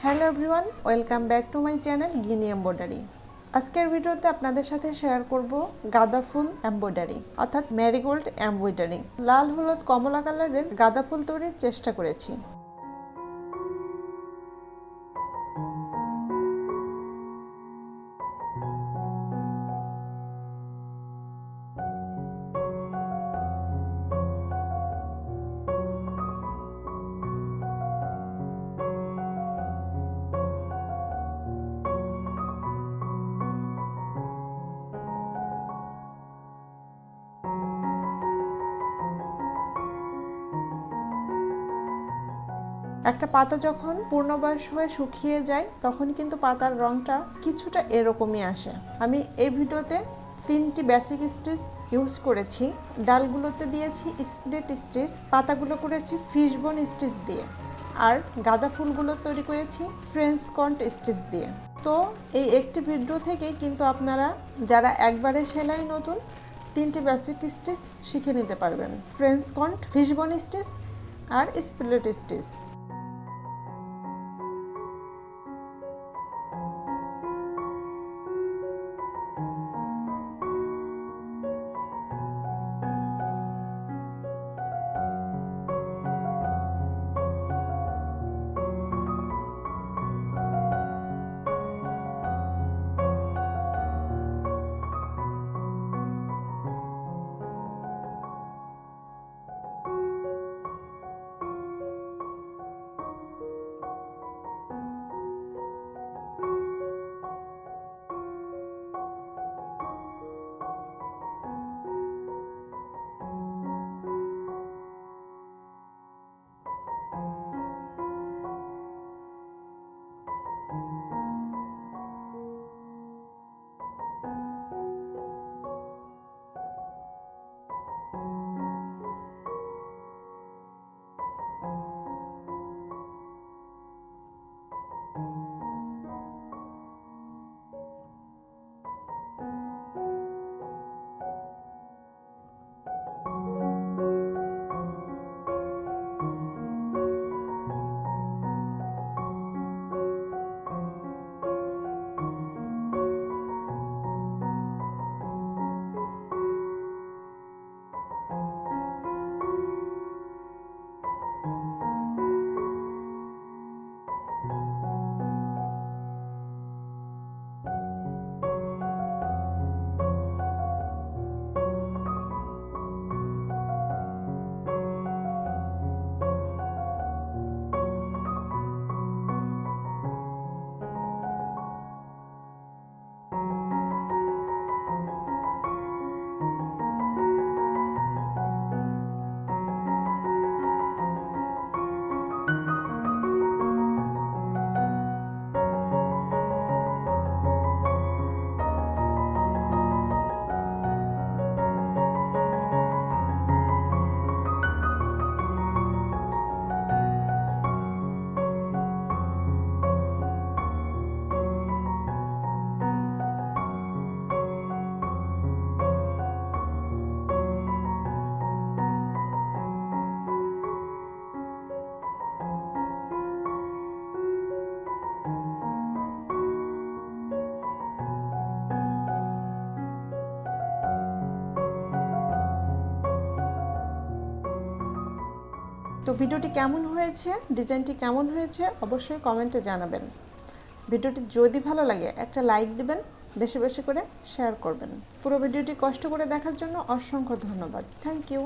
Hello everyone, welcome back to my channel Guinea embroidery. আজকের ভিডিওতে আপনাদের সাথে শেয়ার করব গাঁদা ফুল এমব্রয়ডারি অর্থাৎ ম্যারিগোল্ড এমব্রয়ডারি। লাল হলুদ কমলা কালারের গাঁদা ফুল তৈরির চেষ্টা করেছি। একটা পাতা যখন পূর্ণবয়স হয়ে শুকিয়ে যায় তখন কিন্তু পাতার রংটা কিছুটা এরকমই আসে। আমি এই ভিডিওতে 3টি বেসিক স্টিচ ইউজ করেছি। ডালগুলোতে দিয়েছি স্প্লিট স্টিচ, পাতাগুলো করেছি ফিশবোন স্টিচ দিয়ে, আর গাঁদা ফুলগুলো তৈরি করেছি ফ্রেঞ্চ কন্ট স্টিচ দিয়ে। তো এই একটি ভিডিও থেকেই কিন্তু আপনারা যারা একবারে সেলাই নতুন 3টি বেসিক স্টিচ শিখে নিতে পারবেন, ফ্রেঞ্চ কন্ট, ফিশবোন স্টিচ আর স্প্লিট স্টিচ। তো ভিডিওটি কেমন হয়েছে, ডিজাইনটি কেমন হয়েছে অবশ্যই কমেন্টে জানাবেন। ভিডিওটি যদি ভালো লাগে একটা লাইক দিবেন, বেশি বেশি করে শেয়ার করবেন। পুরো ভিডিওটি কষ্ট করে দেখার জন্য অসংখ্য ধন্যবাদ। Thank you.